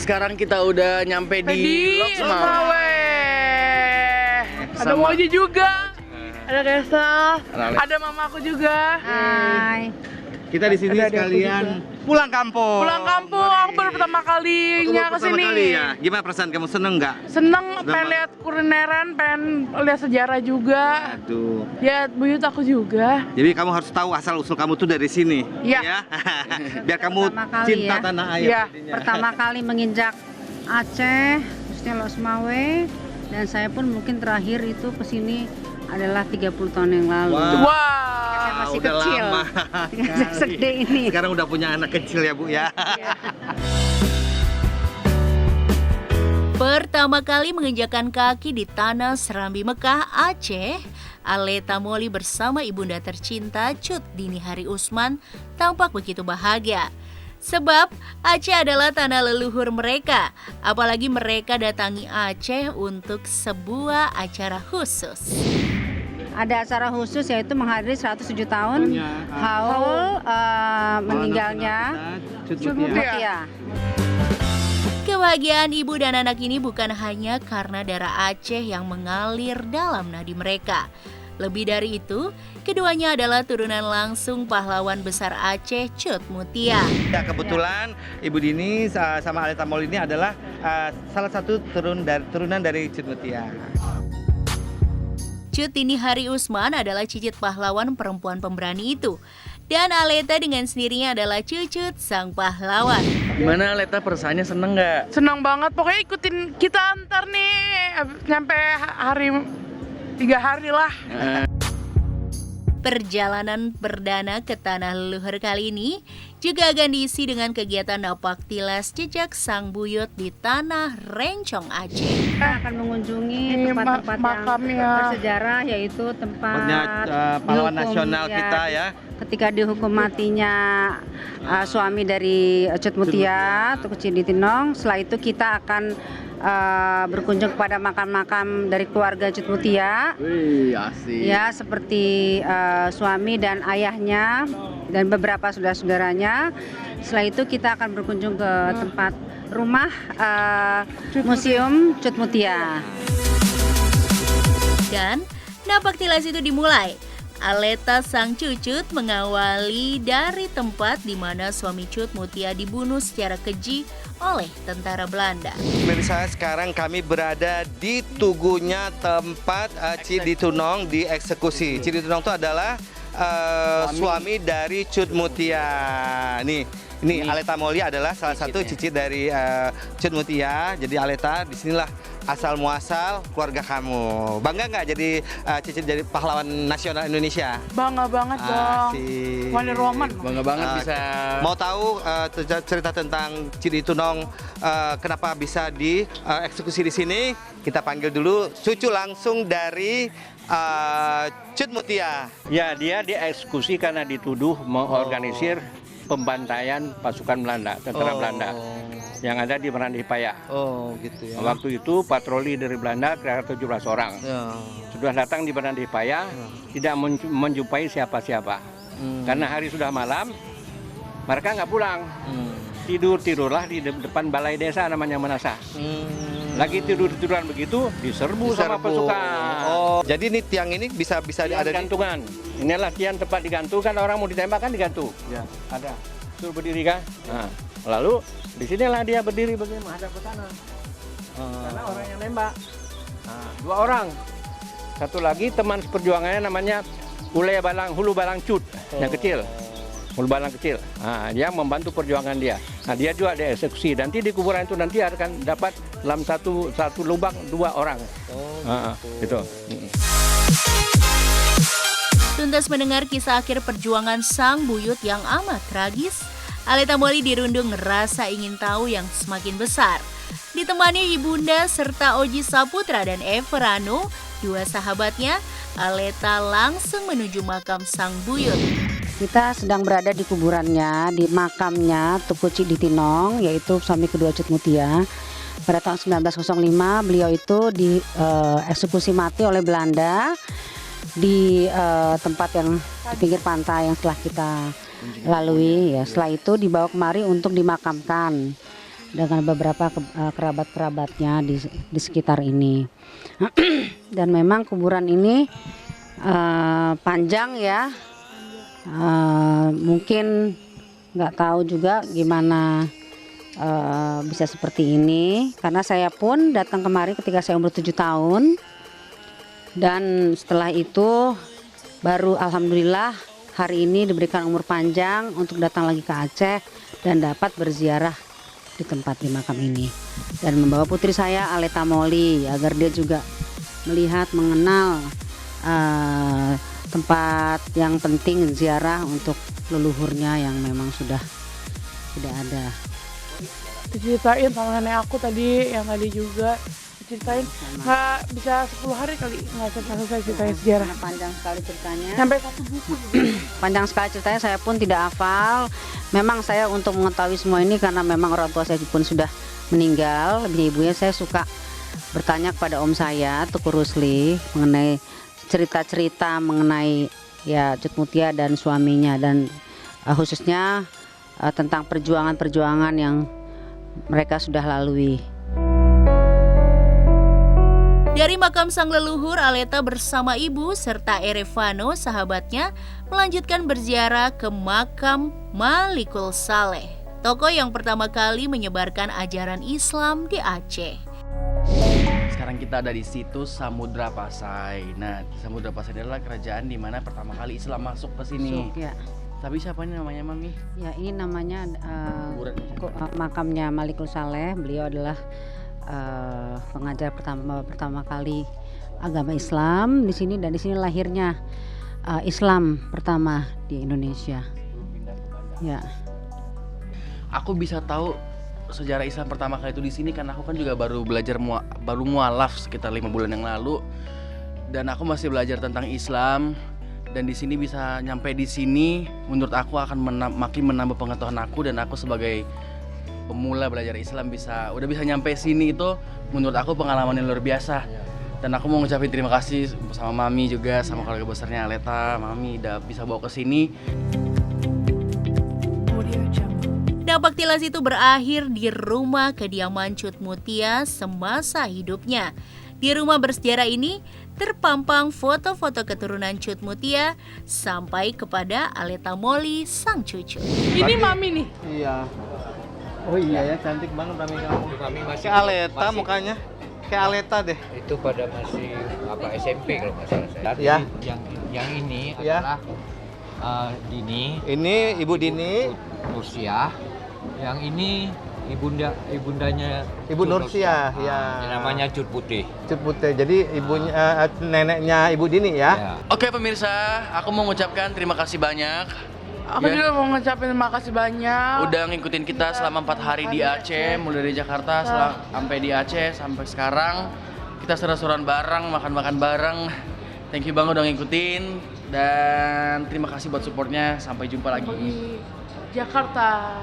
Sekarang kita udah nyampe di Loksmawe. Ada Moji juga. Ada Kesel. Ada mamaku juga. Hai. Kita di sini sekalian pulang kampung. Pulang kampung, aku baru pertama kalinya ke sini. Ya. Gimana perasaan kamu, seneng nggak? Seneng, pengen lihat kulineran, pengen lihat sejarah juga. Aduh. Lihat buyut aku juga. Jadi kamu harus tahu asal usul kamu tuh dari sini. Iya. Ya? Biar kamu Pertama kali cinta ya. tanah air. Iya. jadinya. Pertama kali menginjak Aceh, khususnya Loksmawe, dan saya pun mungkin terakhir itu ke sini adalah 30 tahun yang lalu. Wow. Saya masih udah kecil. lama. Segede ini. Sekarang udah punya anak kecil ya Bu ya. Pertama kali menginjakan kaki di tanah Serambi Mekah, Aceh, Aleta Moli bersama ibunda tercinta Cut Dini Hari Usman tampak begitu bahagia. Sebab Aceh adalah tanah leluhur mereka, apalagi mereka datangi Aceh untuk sebuah acara khusus. Ada acara khusus yaitu menghadiri 107 tahun haul meninggalnya Cut Mutia. Kebahagiaan ibu dan anak ini bukan hanya karena darah Aceh yang mengalir dalam nadi mereka. Lebih dari itu, keduanya adalah turunan langsung pahlawan besar Aceh, Cut Mutia. Ya, kebetulan Ibu Dini sama Aleta Moli ini adalah salah satu turunan dari Cut Mutia. Cut Dini Hari Usman adalah cicit pahlawan perempuan pemberani itu. Dan Aleta dengan sendirinya adalah cucut sang pahlawan. Gimana Leta, perasaannya seneng nggak? Senang banget, pokoknya ikutin kita antar nih sampai hari 3 hari lah. Perjalanan perdana ke tanah leluhur kali ini juga akan diisi dengan kegiatan napak tilas jejak sang buyut di tanah Rencong Aceh. Kita akan mengunjungi tempat-tempat yang bersejarah, yaitu tempat pahlawan dihukum, nasional kita ya. Ketika dihukum matinya suami dari Cut Mutia, Tuku Cidi Tinong. Setelah itu kita akan berkunjung kepada makam-makam dari keluarga Cut Mutia. Wih, asik. Ya, seperti suami dan ayahnya dan beberapa saudara-saudaranya. Setelah itu kita akan berkunjung ke tempat rumah Museum Cut Mutia. Dan napak tilas itu dimulai. Aleta sang cucut mengawali dari tempat di mana suami Cut Mutia dibunuh secara keji oleh tentara Belanda. Pemirsa, sekarang kami berada di tugunya tempat Cidi Tunong dieksekusi. Cidi Tunong itu adalah suami dari Cut Mutia. Ini Aleta Moli adalah salah satu cicit dari Cut Mutia. Jadi Aleta, disinilah asal muasal keluarga kamu. Bangga nggak jadi cicit dari pahlawan nasional Indonesia? Bangga banget dong. Wali Roman. Bangga banget bisa. Mau tahu cerita tentang Cidi Tunong kenapa bisa dieksekusi di sini? Kita panggil dulu cucu langsung dari Cut Mutia. Ya, dia dieksekusi karena dituduh mengorganisir pembantaian pasukan Belanda, tentara Belanda yang ada di Meranti Paya. Oh, gitu ya. Waktu itu patroli dari Belanda kira-kira 17 orang. Sudah datang di Meranti Paya, tidak menjumpai siapa-siapa. Karena hari sudah malam, mereka nggak pulang. Tidurlah di depan balai desa namanya Menasah. Lagi tiduran begitu diserbu sama pasukan. Oh, jadi ini tiang ini bisa Tiang ada di gantungan. Inilah tiang tempat digantungkan, orang mau ditembak kan digantung. Ya. Ada. Suruh berdiri kan. Nah, lalu di sinilah dia berdiri begini menghadap ke sana. Karena orang yang nembak. Nah, 2 orang. Satu lagi teman seperjuangannya namanya Hulu Balang Cut, yang kecil. Hulu Balang kecil. Nah, dia membantu perjuangan dia. Nah, dia juga dieksekusi. Nanti di kuburan itu nanti akan dapat dalam satu lubang 2 orang. Gitu. Tuntas mendengar kisah akhir perjuangan sang buyut yang amat tragis, Aleta Moli dirundung rasa ingin tahu yang semakin besar. Ditemani ibunda serta Oji Saputra dan Everano, 2 sahabatnya, Aleta langsung menuju makam sang buyut. Kita sedang berada di kuburannya, di makamnya Tuku Cidi Tinong, yaitu suami kedua Cut Mutia. Pada tahun 1905 beliau itu dieksekusi mati oleh Belanda di tempat yang di pinggir pantai yang setelah kita lalui. Ya, setelah itu dibawa kemari untuk dimakamkan. dengan beberapa kerabat-kerabatnya di sekitar ini. Dan memang kuburan ini panjang ya, mungkin nggak tahu juga gimana bisa seperti ini, karena saya pun datang kemari ketika saya umur 7 tahun, dan setelah itu baru alhamdulillah hari ini diberikan umur panjang untuk datang lagi ke Aceh dan dapat berziarah di tempat di makam ini, dan membawa putri saya Aleta Moli agar dia juga melihat, mengenal tempat yang penting ziarah untuk leluhurnya yang memang sudah tidak ada. Diceritain sama nenek aku tadi, yang tadi juga diceritain, nggak bisa 10 hari kali nggak selesai ceritain sejarah. Karena panjang sekali ceritanya. Sampai 1 buku. Panjang sekali ceritanya, saya pun tidak hafal. Memang saya untuk mengetahui semua ini karena memang orang tua saya pun sudah meninggal, ibunya saya suka bertanya kepada om saya, Tuku Rusli, mengenai cerita-cerita mengenai ya Cut Mutia dan suaminya, dan khususnya tentang perjuangan-perjuangan yang mereka sudah lalui. Dari makam sang leluhur, Aleta bersama ibu serta Erevano sahabatnya melanjutkan berziarah ke makam Malikul Saleh, tokoh yang pertama kali menyebarkan ajaran Islam di Aceh. Sekarang kita ada di situs Samudra Pasai. Nah, Samudra Pasai adalah kerajaan di mana pertama kali Islam masuk ke sini. Ya. Tapi siapa ini namanya, Mami? Ya, ini namanya Kuburan. makamnya Malikul Saleh. Beliau adalah pengajar pertama kali agama Islam di sini, dan di sini lahirnya Islam pertama di Indonesia. Ya. Aku bisa tahu sejarah Islam pertama kali itu di sini karena aku kan juga baru belajar baru mualaf sekitar 5 bulan yang lalu, dan aku masih belajar tentang Islam. Dan di sini bisa nyampe di sini, menurut aku akan makin menambah pengetahuan aku, dan aku sebagai pemula belajar Islam udah bisa nyampe sini, itu menurut aku pengalaman yang luar biasa. Dan aku mau ngucapin terima kasih sama Mami juga, sama keluarga besarnya Aleta, Mami udah bisa bawa ke sini. Napak tilas itu berakhir di rumah kediaman Cut Mutia semasa hidupnya. Di rumah bersejarah ini terpampang foto-foto keturunan Cut Mutia sampai kepada Aleta Moli sang cucu. Ini Mami nih. Iya. Oh iya ya, cantik banget Mami kamu. Kami masih Kayak Aleta mukanya. Kayak Aleta deh. itu pada masih SMP kalau nggak salah saya. Ya. Yang ini Ya. adalah Dini, Ini Ibu Dini, Nursiah. Yang ini ibundanya Ibu Nursiah, ya. Namanya Cut Putih. Cut Putih. Jadi ibunya neneknya Ibu Dini ya. Ya. Oke pemirsa, aku mau mengucapkan terima kasih banyak. Aku Ya. juga mau ngucapin terima kasih banyak. Udah ngikutin kita selama 4 hari di Aceh, mulai dari Jakarta sampai di Aceh sampai sekarang. Kita seru-seruan bareng, makan-makan bareng. Thank you banget udah ngikutin, dan terima kasih buat supportnya. Sampai jumpa lagi. Di Jakarta.